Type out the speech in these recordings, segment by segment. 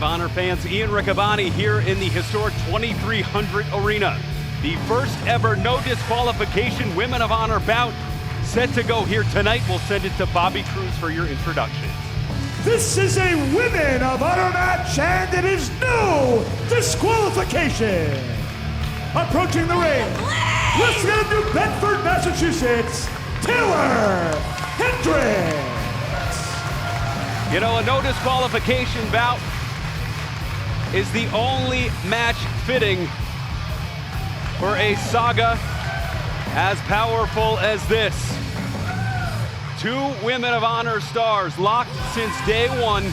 Honor fans, Ian Riccaboni here in the historic 2300 Arena. The first ever no disqualification Women of Honor bout set to go here tonight. We'll send it to Bobby Cruz for your introduction. This is a Women of Honor match, and it is no disqualification. Approaching the ring, wrestling out of New Bedford, Massachusetts, Taeler, Hendrix. You know, a no disqualification bout is the only match fitting for a saga as powerful as this. Two Women of Honor stars locked since day one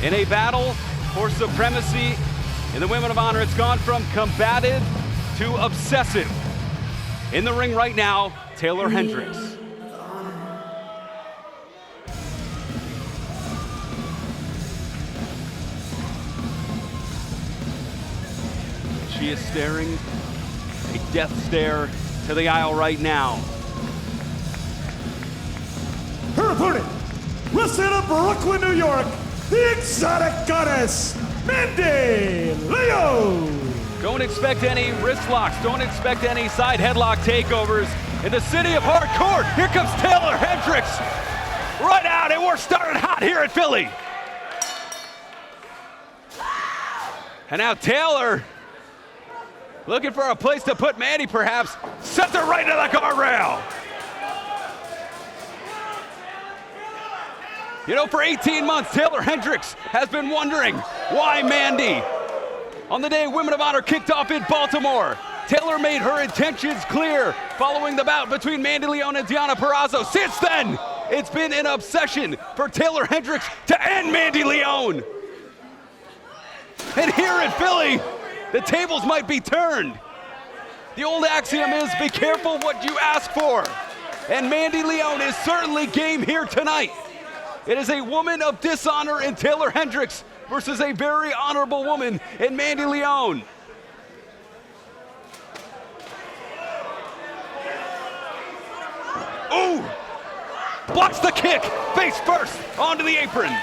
in a battle for supremacy in the Women of Honor. It's gone from combative to obsessive. In the ring right now, Taeler Hendrix. She is staring a death stare to the aisle right now. Her opponent, wrestling out of Brooklyn, New York, the exotic goddess, Mandy Leon. Don't expect any wrist locks. Don't expect any side headlock takeovers in the city of hardcore. Here comes Taeler Hendrix. Right out, and we're starting hot here at Philly. And now Taeler, looking for a place to put Mandy, perhaps, sets her right into the guardrail. You know, for 18 months, Taeler Hendrix has been wondering why Mandy. On the day Women of Honor kicked off in Baltimore, Taeler made her intentions clear following the bout between Mandy Leon and Deonna Purrazzo. Since then, it's been an obsession for Taeler Hendrix to end Mandy Leon. And here in Philly, the tables might be turned. The old axiom is, be careful what you ask for. And Mandy Leon is certainly game here tonight. It is a woman of dishonor in Taeler Hendrix versus a very honorable woman in Mandy Leon. Ooh! Blocks the kick, face first, onto the apron.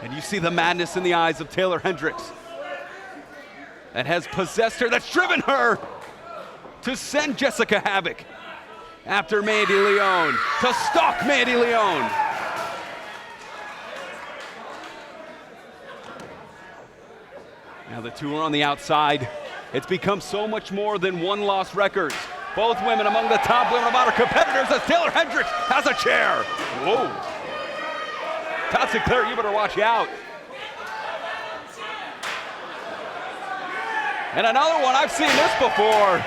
And you see the madness in the eyes of Taeler Hendrix that has possessed her, that's driven her to send Jessica Havoc after Mandy Leon, to stalk Mandy Leon. Now the two are on the outside. It's become so much more than one-loss records. Both women among the top Women of Honor competitors as Taeler Hendrix has a chair. Whoa. Todd Sinclair, you better watch out. And another one, I've seen this before.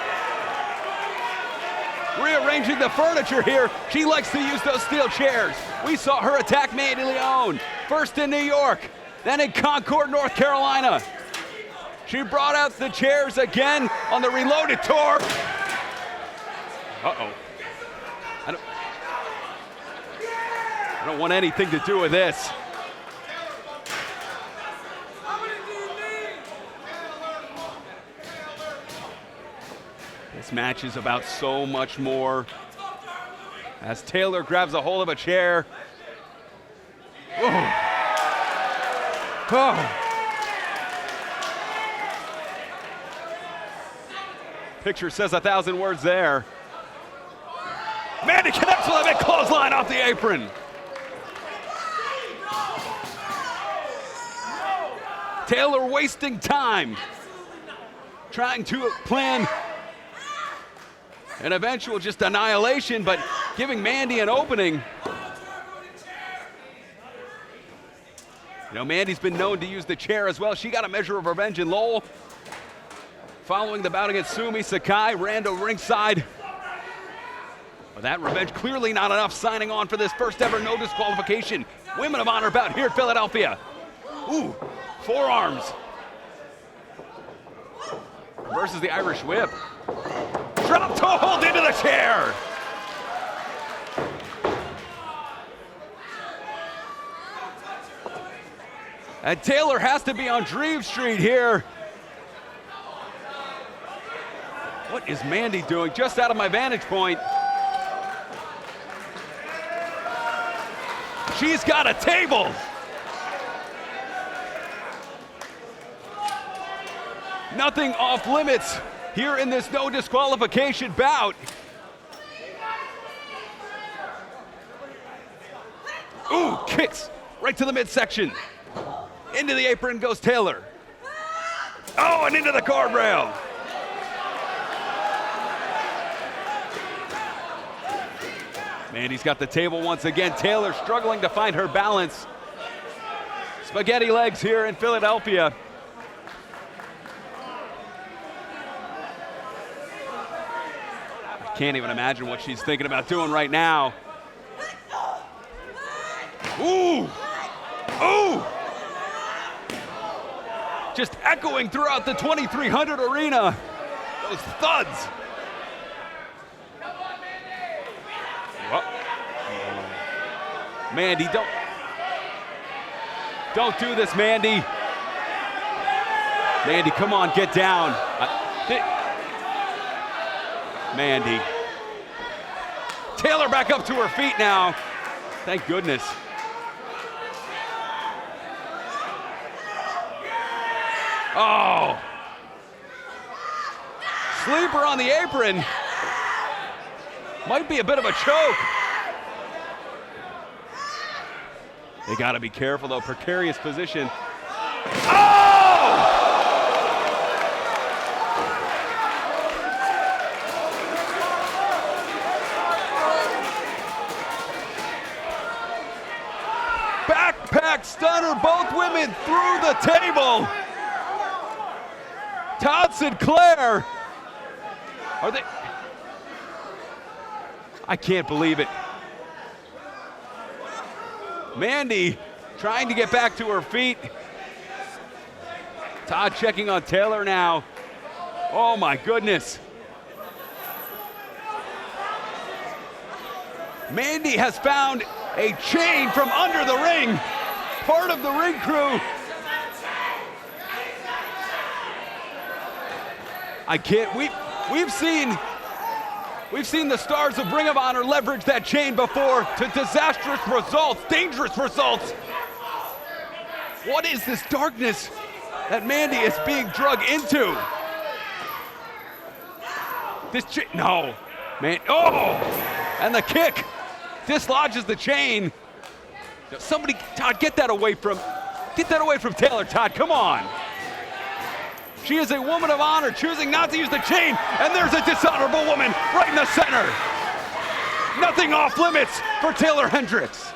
Rearranging the furniture here. She likes to use those steel chairs. We saw her attack Mandy Leon, first in New York, then in Concord, North Carolina. She brought out the chairs again on the Reloaded tour. Uh-oh. I don't want anything to do with this. This match is about so much more. As Taeler grabs a hold of a chair. Oh. Oh. Picture says 1,000 words there. Mandy connects with a big clothesline off the apron. Taeler wasting time, trying to plan an eventual just annihilation, but giving Mandy an opening. You know, Mandy's been known to use the chair as well. She got a measure of revenge in Lowell. Following the bout against Sumi Sakai, Rando ringside. But that revenge clearly not enough, signing on for this first ever no disqualification Women of Honor bout here at Philadelphia. Ooh, forearms. Versus the Irish whip. Drop toe hold into the chair. And Taeler has to be on Dream Street here. What is Mandy doing just out of my vantage point? She's got a table. Nothing off limits here in this no disqualification bout. Ooh, kicks right to the midsection. Into the apron goes Taeler. Oh, and into the guardrail. Mandy's got the table once again. Taeler struggling to find her balance. Spaghetti legs here in Philadelphia. I can't even imagine what she's thinking about doing right now. Ooh! Ooh! Just echoing throughout the 2300 arena. Those thuds. Whoa. Mandy, don't do this, Mandy. Mandy, come on, get down. Mandy. Taeler back up to her feet now. Thank goodness. Oh. Sleeper on the apron. Might be a bit of a choke. They gotta be careful though, precarious position. Oh! Backpack stunner, both women through the table. Todd Sinclair. Are they? I can't believe it. Mandy trying to get back to her feet. Todd checking on Taeler now. Oh my goodness. Mandy has found a chain from under the ring. Part of the ring crew. I can't, we've seen the stars of Ring of Honor leverage that chain before to disastrous results, dangerous results. What is this darkness that Mandy is being drugged into? No, man, oh! And the kick dislodges the chain. Somebody, Todd, get that away from Taeler, Todd, come on. She is a woman of honor, choosing not to use the chain, and there's a dishonorable woman right in the center. Nothing off limits for Taeler Hendrix.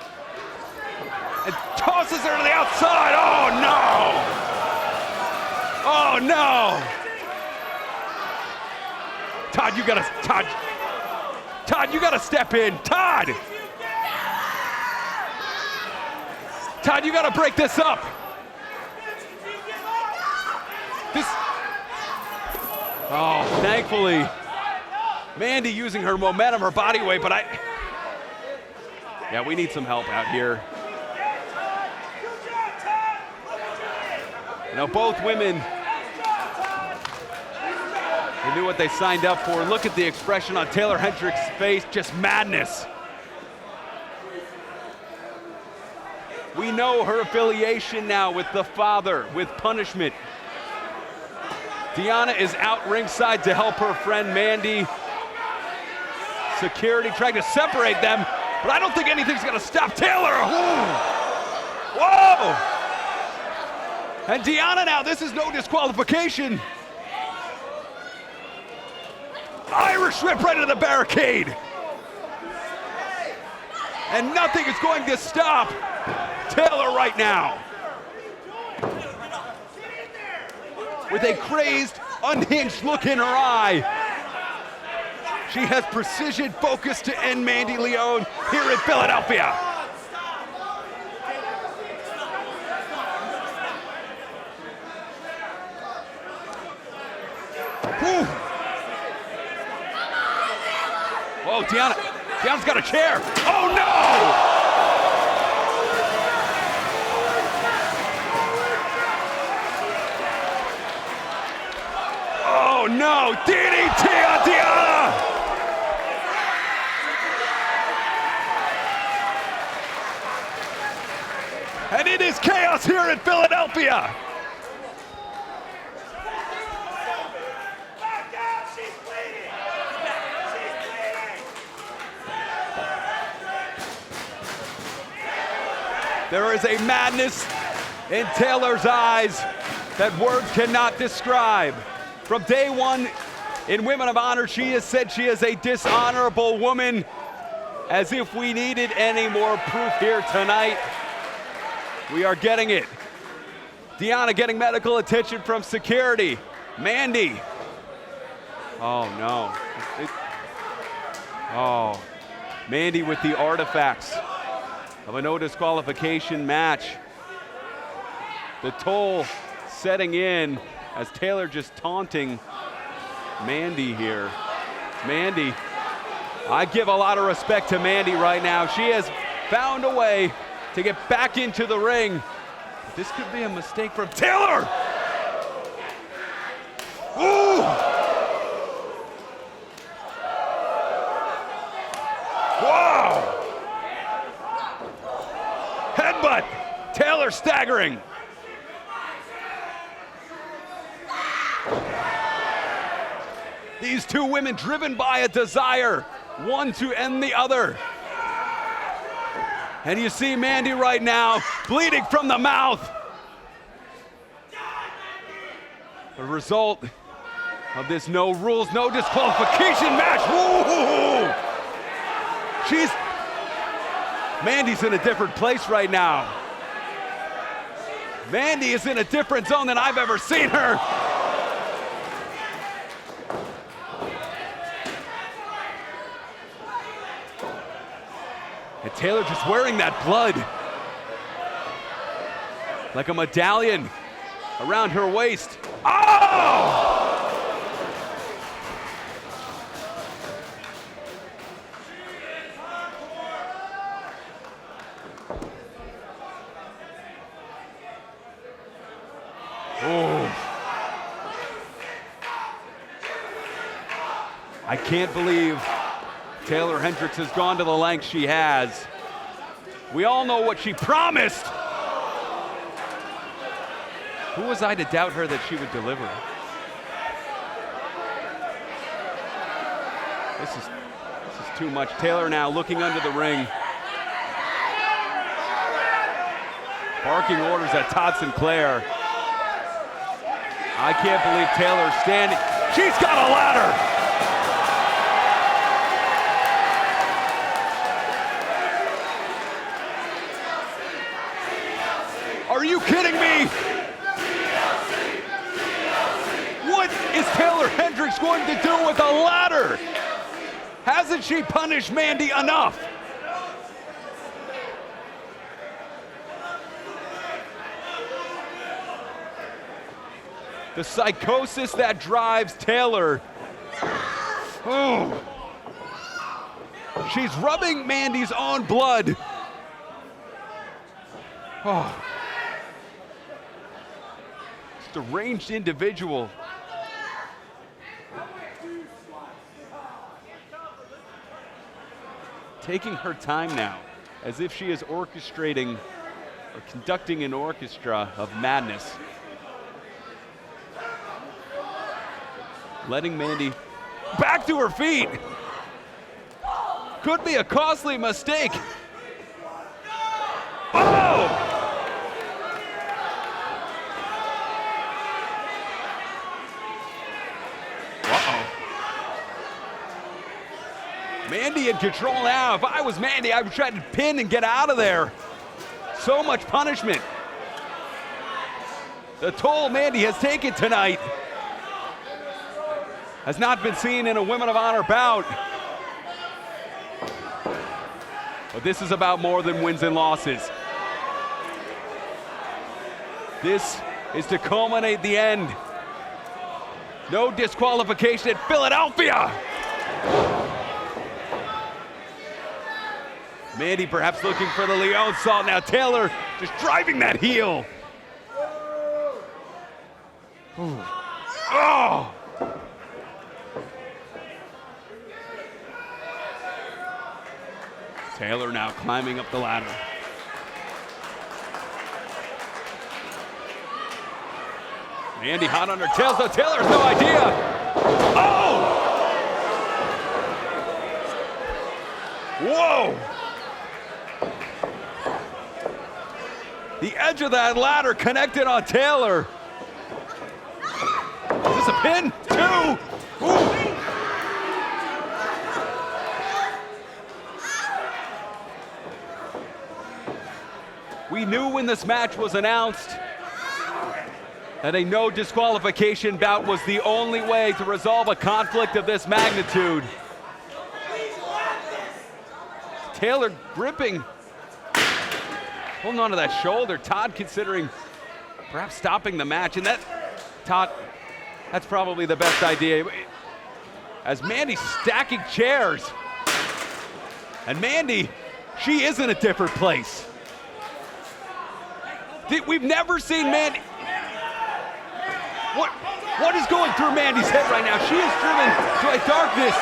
And tosses her to the outside. Oh no! Oh no! Todd, you gotta step in. Todd, you gotta break this up. Oh, thankfully, Mandy using her momentum, her body weight, but yeah, we need some help out here. You know, both women, they knew what they signed up for. Look at the expression on Taeler Hendrix's face, just madness. We know her affiliation now with the Father, with Punishment. Deanna is out ringside to help her friend Mandy. Security trying to separate them, but I don't think anything's gonna stop Taeler. Whoa! And Deanna now, this is no disqualification. Irish whip right into the barricade. And nothing is going to stop Taeler right now. With a crazed, unhinged look in her eye. She has precision focus to end Mandy Leone here in Philadelphia. Whew. Whoa, Deanna's got a chair. Oh no! Oh no, DDT on Deanna! And it is chaos here in Philadelphia. There is a madness in Taeler's eyes that words cannot describe. From day one in Women of Honor, she has said she is a dishonorable woman, as if we needed any more proof here tonight. We are getting it. Deonna getting medical attention from security. Mandy. Oh no. Oh, Mandy with the artifacts of a no disqualification match. The toll setting in as Taeler just taunting Mandy here. Mandy, I give a lot of respect to Mandy right now. She has found a way to get back into the ring. But this could be a mistake from Taeler. Ooh! Wow! Headbutt! Taeler staggering. These two women driven by a desire, one to end the other. And you see Mandy right now bleeding from the mouth. The result of this no rules, no disqualification match. Woo! Mandy's in a different place right now. Mandy is in a different zone than I've ever seen her. And Taeler just wearing that blood like a medallion around her waist. Oh! I can't believe Taeler Hendrix has gone to the length she has. We all know what she promised. Who was I to doubt her that she would deliver? This is too much. Taeler now looking under the ring. Barking orders at Todd Sinclair. I can't believe Taeler's standing. She's got a ladder. Are you kidding me? What is Taeler Hendrix going to do with a ladder? Hasn't she punished Mandy enough? The psychosis that drives Taeler. Oh. She's rubbing Mandy's own blood. Oh. Deranged individual. Taking her time now, as if she is orchestrating or conducting an orchestra of madness. Letting Mandy back to her feet. Could be a costly mistake. Oh! Mandy in control now. If I was Mandy, I would try to pin and get out of there. So much punishment. The toll Mandy has taken tonight has not been seen in a Women of Honor bout. But this is about more than wins and losses. This is to culminate the end. No disqualification in Philadelphia. Mandy perhaps looking for the Leon salt. Now Taeler just driving that heel. Ooh. Oh! Taeler now climbing up the ladder. Mandy hot on her tail, so Taeler has no idea. Oh! Whoa! The edge of that ladder connected on Taeler. Is this a pin? 2! Ooh. We knew when this match was announced that a no disqualification bout was the only way to resolve a conflict of this magnitude. Taeler gripping, holding onto that shoulder. Todd considering perhaps stopping the match, and Todd, that's probably the best idea. As Mandy stacking chairs, and Mandy, she is in a different place. We've never seen Mandy. What is going through Mandy's head right now? She is driven to a darkness,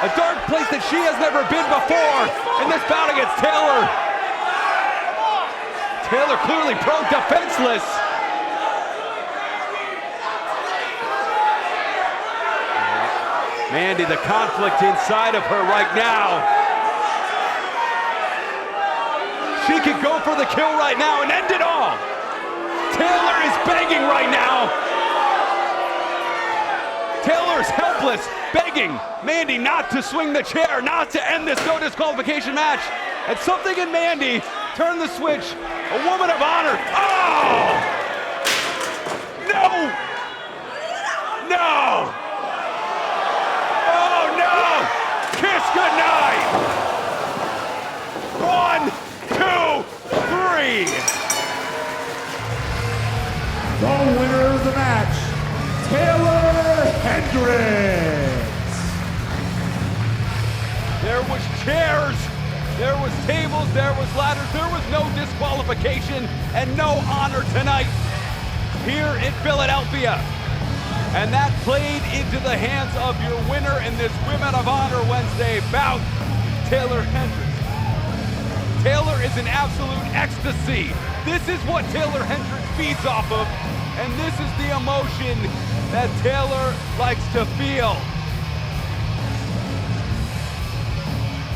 a dark place that she has never been before in this bout against Taeler. Taeler clearly broke defenseless. Mandy, the conflict inside of her right now. She could go for the kill right now and end it all. Taeler is begging right now. Taeler is helpless, begging Mandy not to swing the chair, not to end this no disqualification match. And something in Mandy turned the switch. A woman of honor. Oh! No! No! Oh no! Kiss goodnight! 1, 2, 3! The winner of the match, Taeler Hendrix. There was chairs, there was tables, there was ladders, there was no disqualification and no honor tonight here in Philadelphia. And that played into the hands of your winner in this Women of Honor Wednesday bout, Taeler Hendrix. Taeler is in absolute ecstasy. This is what Taeler Hendrix feeds off of, and this is the emotion that Taeler likes to feel.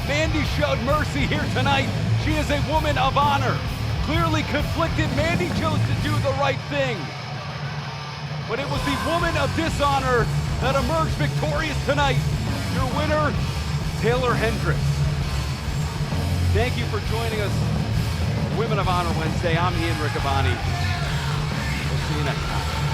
Mandy showed mercy here tonight. She is a woman of honor. Clearly conflicted, Mandy chose to do the right thing. But it was the woman of dishonor that emerged victorious tonight. Your winner, Taeler Hendrix. Thank you for joining us, Women of Honor Wednesday. I'm Ian Riccaboni. We'll see you next time.